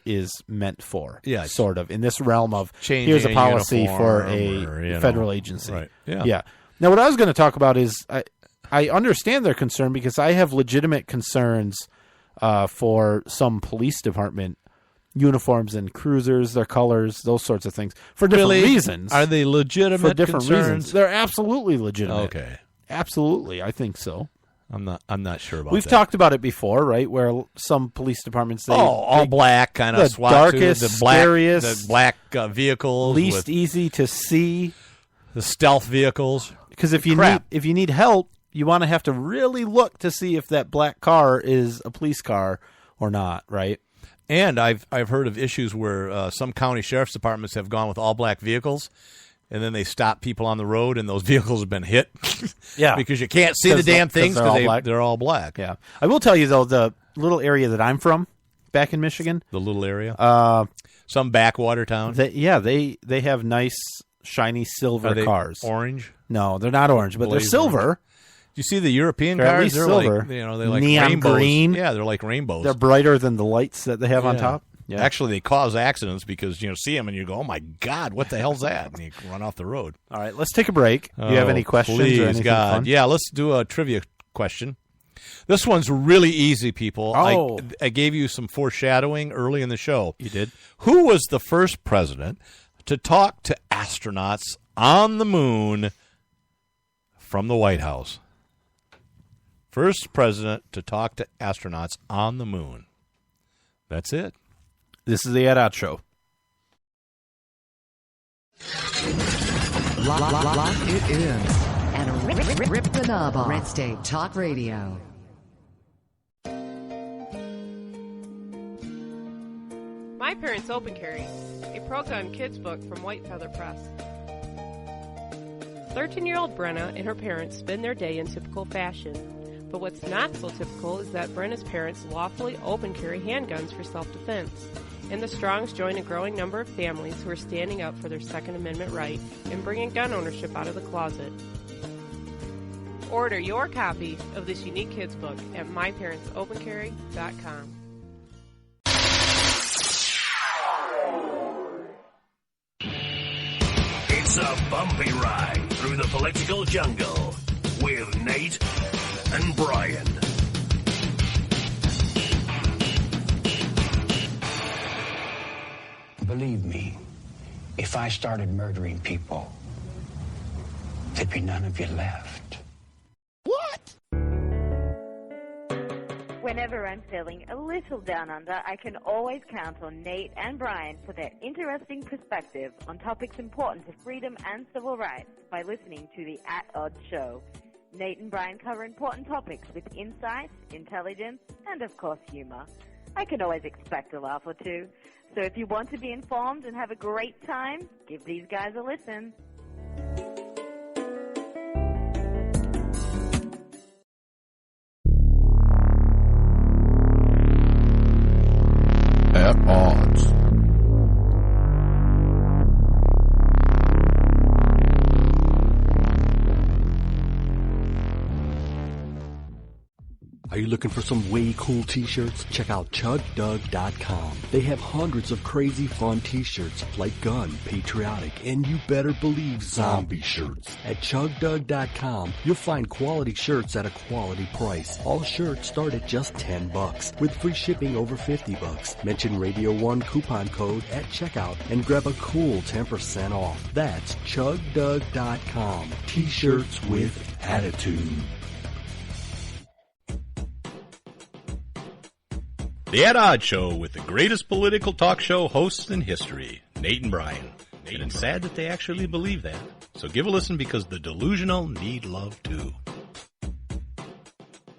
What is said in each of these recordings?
is meant for. Yeah, sort of in this realm of changing here's a policy for a federal agency. Right. Yeah. Now, what I was going to talk about is I understand their concern because I have legitimate concerns for some police department uniforms and cruisers, their colors, those sorts of things for different reasons. Are they legitimate for different concerns? reasons? They're absolutely legitimate. Okay. Absolutely, I think so. I'm not sure about We've that. talked about it before, right? Where some police departments all black kind of the SWAT darkest, the black, scariest, the black vehicles, least with easy to see, the stealth vehicles. Because if you need help, you want to have to really look to see if that black car is a police car or not, right? And I've heard of issues where some county sheriff's departments have gone with all black vehicles, and then they stop people on the road, and those vehicles have been hit. Yeah, because you can't see the damn things because they're all black. Yeah, I will tell you though, the little area that I'm from, back in Michigan, the little area, some backwater town. They have nice shiny silver cars. Orange? No, they're not orange, but they're silver. Orange. You see the European they're cars? At least they're silver. Like, they're like neon rainbows. green. Yeah, they're like rainbows. They're brighter than the lights that they have on top. Yeah. Actually, they cause accidents because see them and you go, "Oh my God, what the hell's that?" And you run off the road. All right, let's take a break. Do you have any questions please, or anything God. fun? Yeah, let's do a trivia question. This one's really easy, people. Oh. I gave you some foreshadowing early in the show. You did? Who was the first president to talk to astronauts on the moon from the White House? First president to talk to astronauts on the moon. That's it. This is the Ed Ott Show. Lock it in. And rip the knob off. Red State Talk Radio. My Parents Open Carry, a pro-gun kids book from White Feather Press. 13-year-old Brenna and her parents spend their day in typical fashion. But what's not so typical is that Brenna's parents lawfully open carry handguns for self-defense. And the Strongs join a growing number of families who are standing up for their Second Amendment right and bringing gun ownership out of the closet. Order your copy of this unique kids book at myparentsopencarry.com. It's a bumpy ride through the political jungle with Nate and Brian. Believe me, if I started murdering people, there'd be none of you left. What? Whenever I'm feeling a little down under, I can always count on Nate and Brian for their interesting perspective on topics important to freedom and civil rights by listening to the At Odds Show. Nate and Brian cover important topics with insight, intelligence, and of course humor. I can always expect a laugh or two. So if you want to be informed and have a great time, give these guys a listen. At Odds. Are you looking for some way cool t-shirts? Check out ChugDug.com. They have hundreds of crazy fun t-shirts like gun, patriotic, and you better believe zombie shirts. At ChugDug.com, you'll find quality shirts at a quality price. All shirts start at just $10 with free shipping over $50. Mention Radio 1 coupon code at checkout and grab a cool 10% off. That's ChugDug.com. T-shirts with attitude. The Ed Odd Show with the greatest political talk show hosts in history, Nate and Brian. And it's sad that they actually believe that. So give a listen because the delusional need love too.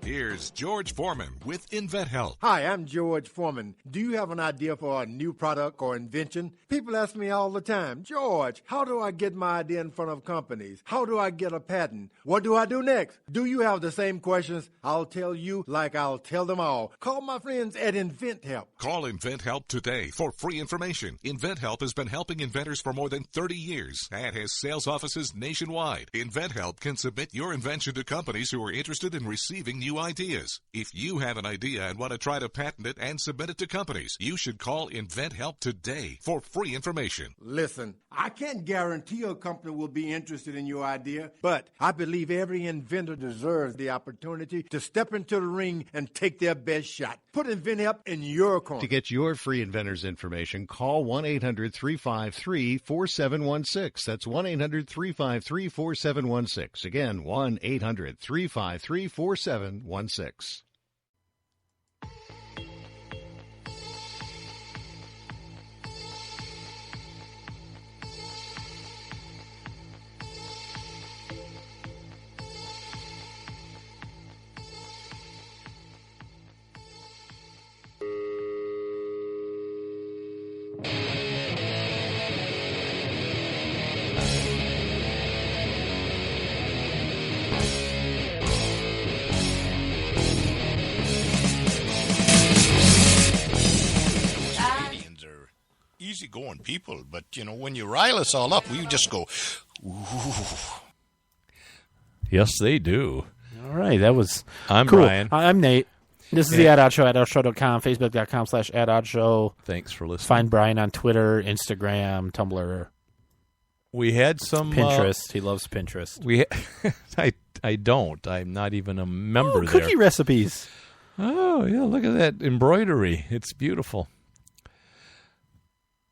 Here's George Foreman with InventHelp. Hi, I'm George Foreman. Do you have an idea for a new product or invention? People ask me all the time, George, how do I get my idea in front of companies? How do I get a patent? What do I do next? Do you have the same questions? I'll tell you like I'll tell them all. Call my friends at InventHelp. Call InventHelp today for free information. InventHelp has been helping inventors for more than 30 years and has sales offices nationwide. InventHelp can submit your invention to companies who are interested in receiving new new ideas. If you have an idea and want to try to patent it and submit it to companies, you should call Invent Help today for free information. Listen, I can't guarantee a company will be interested in your idea, but I believe every inventor deserves the opportunity to step into the ring and take their best shot. Put Invent Help in your corner. To get your free inventor's information, call 1-800-353-4716. That's 1-800-353-4716. Again, 1-800-353-4716. Easy-going people, but, when you rile us all up, we just go, ooh. Yes, they do. All right, that was I'm cool. Brian. I'm Nate. This is the Ad Odd Show, adoddshow.com, facebook.com/AdOddShow. Thanks for listening. Find Brian on Twitter, Instagram, Tumblr. We had some... Pinterest. He loves Pinterest. I don't. I'm not even a member there. Cookie recipes. Oh, yeah, look at that embroidery. It's beautiful.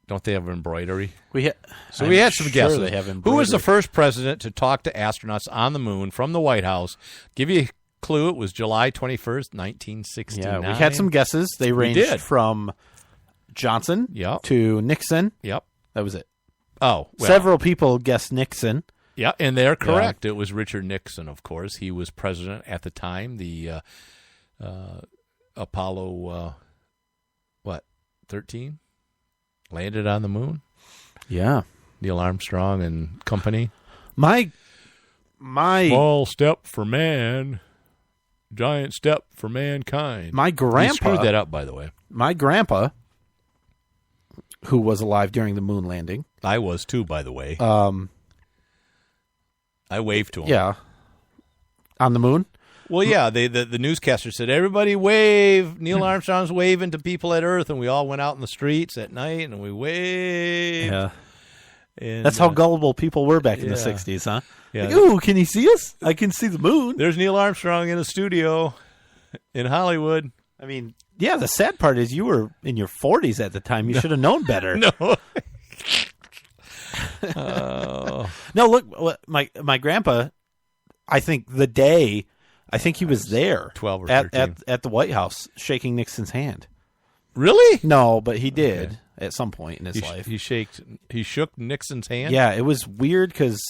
Don't they have embroidery? We had some guesses. They have Who was the first president to talk to astronauts on the moon from the White House? Give you a clue. It was July 21st, 1969. Yeah, we had some guesses. They ranged from Johnson to Nixon. Yep. That was it. Oh, well. Several people guessed Nixon. Yeah, and they're correct. Yeah. It was Richard Nixon, of course. He was president at the time. The Apollo, 13? Landed on the moon. Yeah. Neil Armstrong and company. My small step for man, giant step for mankind. My grandpa he screwed that up, by the way. My grandpa, who was alive during the moon landing. I was too, by the way. I waved to him. Yeah. On the moon? Well, yeah, the newscaster said, everybody wave. Neil Armstrong's waving to people at Earth, and we all went out in the streets at night, and we waved. Yeah. And, that's how gullible people were back in the 60s, huh? Yeah. Like, ooh, can you see us? I can see the moon. There's Neil Armstrong in a studio in Hollywood. I mean, yeah, the sad part is you were in your 40s at the time. You should have known better. No. No, look, my grandpa, I think the day... I think he was there 12 or 13. At the White House shaking Nixon's hand. Really? No, but he did at some point in his life. He shook Nixon's hand? Yeah, it was weird because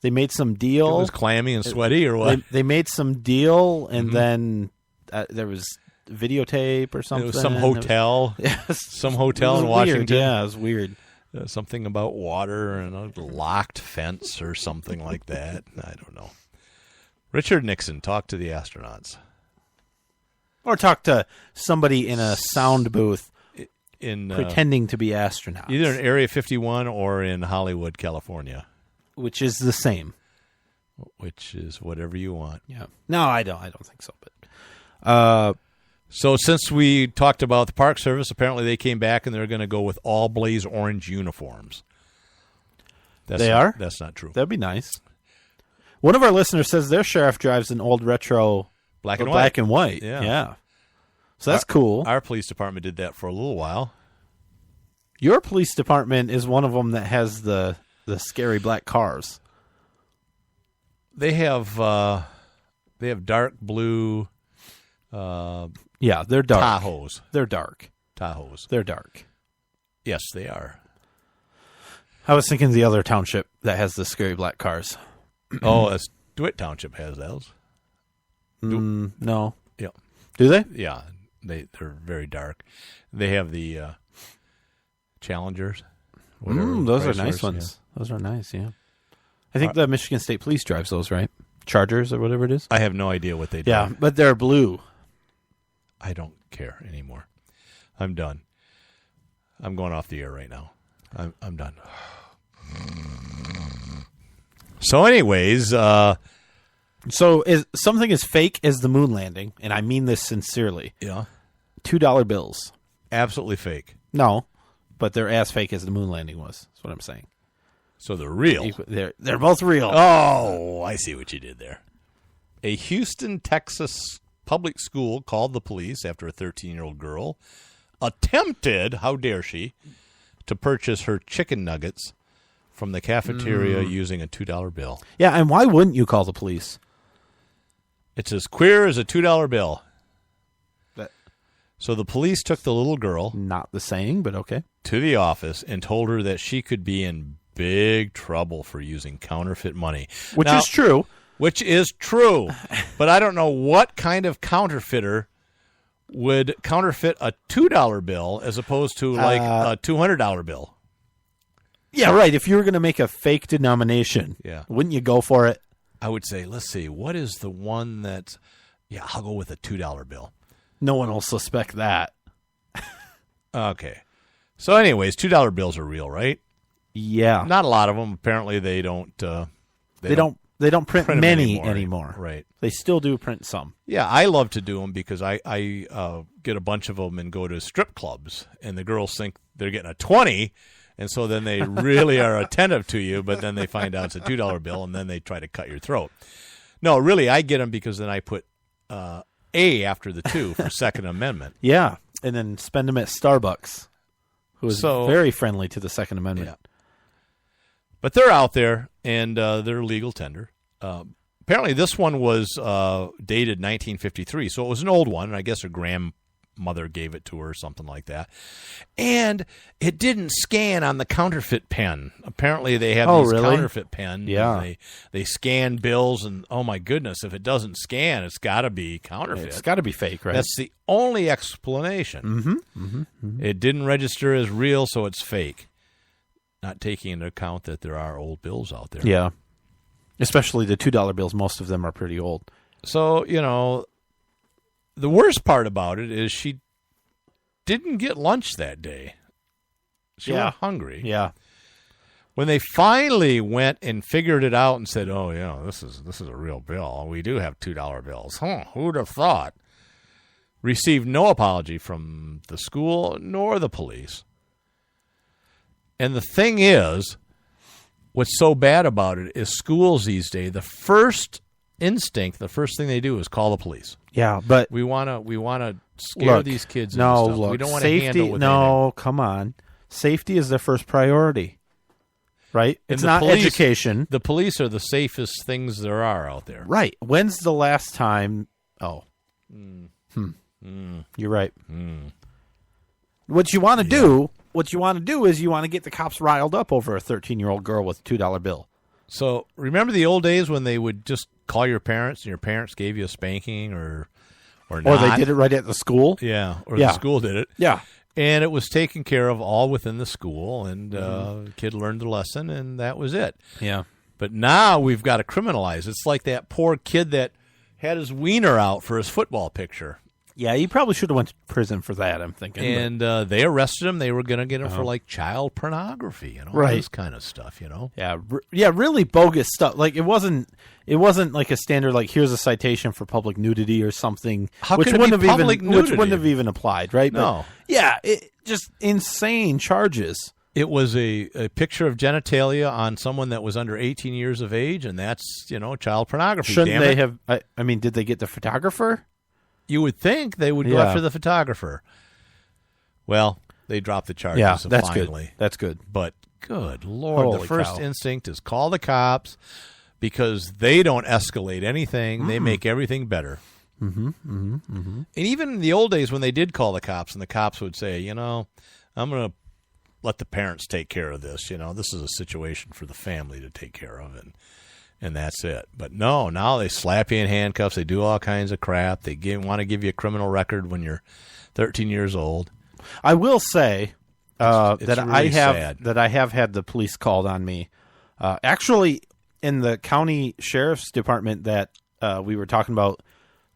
they made some deal. It was clammy and sweaty or what? They made some deal, and then there was videotape or something. It was some hotel. Some hotel in Washington. Weird. Yeah, it was weird. Something about water and a locked fence or something like that. I don't know. Richard Nixon talked to the astronauts. Or talk to somebody in a sound booth pretending to be astronauts. Either in Area 51 or in Hollywood, California. Which is the same. Which is whatever you want. Yeah. No, I don't think so. But so since we talked about the Park Service, apparently they came back and they're going to go with all blaze orange uniforms. Are? That's not true. That'd be nice. One of our listeners says their sheriff drives an old retro black and white. Yeah. So that's cool. Our police department did that for a little while. Your police department is one of them that has the scary black cars. They have dark blue. Yeah, they're dark. Tahoes. They're dark. Tahoes. They're dark. Yes, they are. I was thinking the other township that has the scary black cars. Oh, DeWitt Township has those. No. Yeah. Do they? Yeah, they're very dark. They have the Challengers. Those are nice ones. Yeah. Those are nice. Yeah. I think the Michigan State Police drives those, right? Chargers or whatever it is. I have no idea what they do. Yeah, but they're blue. I don't care anymore. I'm done. I'm going off the air right now. I'm done. So anyways, So something as fake as the moon landing, and I mean this sincerely. Yeah. $2 bills. Absolutely fake. No, but they're as fake as the moon landing was. That's what I'm saying. So they're real. They're both real. Oh, I see what you did there. A Houston, Texas public school called the police after a 13-year-old girl attempted, how dare she, to purchase her chicken nuggets from the cafeteria using a $2 bill. Yeah, and why wouldn't you call the police? It's as queer as a $2 bill. So the police took the little girl, not the saying, but okay, to the office and told her that she could be in big trouble for using counterfeit money. Which is true. Which is true. But I don't know what kind of counterfeiter would counterfeit a $2 bill as opposed to like a $200 bill. Yeah, right. If you were going to make a fake denomination, wouldn't you go for it? I would say, let's see, what is the one that, I'll go with a $2 bill. No one will suspect that. Okay. So anyways, $2 bills are real, right? Yeah. Not a lot of them. Apparently they don't. They don't print many anymore. Right. They still do print some. Yeah, I love to do them because I get a bunch of them and go to strip clubs, and the girls think they're getting a 20, and so then they really are attentive to you, but then they find out it's a $2 bill, and then they try to cut your throat. No, really, I get them because then I put A after the 2 for Second Amendment. Yeah, and then spend them at Starbucks, who is very friendly to the Second Amendment. Yeah. But they're out there, and they're legal tender. Apparently, this one was dated 1953, so it was an old one, and I guess her grandmother gave it to her or something like that. And it didn't scan on the counterfeit pen. Apparently, they have these counterfeit pens. Yeah. They scan bills, and oh my goodness, if it doesn't scan, it's got to be counterfeit. It's got to be fake, right? That's the only explanation. It didn't register as real, so it's fake. Not taking into account that there are old bills out there. Yeah. Especially the $2 bills. Most of them are pretty old. So, the worst part about it is she didn't get lunch that day. She was hungry. Yeah. When they finally went and figured it out and said, "Oh, this is a real bill. We do have $2 bills." Who'd have thought? Received no apology from the school nor the police. And the thing is, what's so bad about it is schools these days, the first instinct, the first thing they do is call the police. Yeah, but we want to scare these kids. We don't want to handle with anything. Come on. Safety is their first priority, right? It's not education. The police are the safest things there are out there. Right. When's the last time? You're right. What you want to do? What you want to do is you want to get the cops riled up over a 13-year-old girl with a $2 bill. So remember the old days when they would just call your parents and your parents gave you a spanking or not? Or they did it right at the school? Yeah, the school did it. Yeah. And it was taken care of all within the school, and the kid learned the lesson, and that was it. Yeah. But now we've got to criminalize. It's like that poor kid that had his wiener out for his football picture. Yeah, he probably should have went to prison for that, I'm thinking. And they arrested him. They were going to get him for, like, child pornography and all this kind of stuff, Yeah, really bogus stuff. Like, it wasn't like a standard, like, here's a citation for public nudity or something. Which wouldn't have even applied, right? No. But, just insane charges. It was a picture of genitalia on someone that was under 18 years of age, and that's, child pornography. Shouldn't they have, I mean, did they get the photographer? You would think they would go after the photographer. Well, they dropped the charges. Yeah, that's finally. good. That's good. But good Lord, Holy the first cow. instinct is call the cops because they don't escalate anything. They make everything better. And even in the old days when they did call the cops and the cops would say, I'm going to let the parents take care of this. This is a situation for the family to take care of. And that's it. But no, now they slap you in handcuffs. They do all kinds of crap. They want to give you a criminal record when you're 13 years old. I will say it's that really sad. I have had the police called on me. Actually, in the county sheriff's department that we were talking about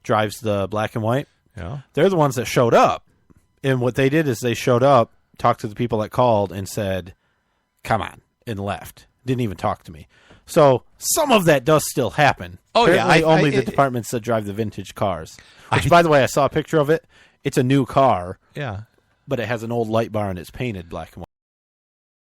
drives the black and white. Yeah, they're the ones that showed up. And what they did is they showed up, talked to the people that called, and said, "Come on," and left. Didn't even talk to me. So some of that does still happen. Oh, yeah. Apparently only the departments that drive the vintage cars. Which, by the way, I saw a picture of it. It's a new car. Yeah. But it has an old light bar and it's painted black and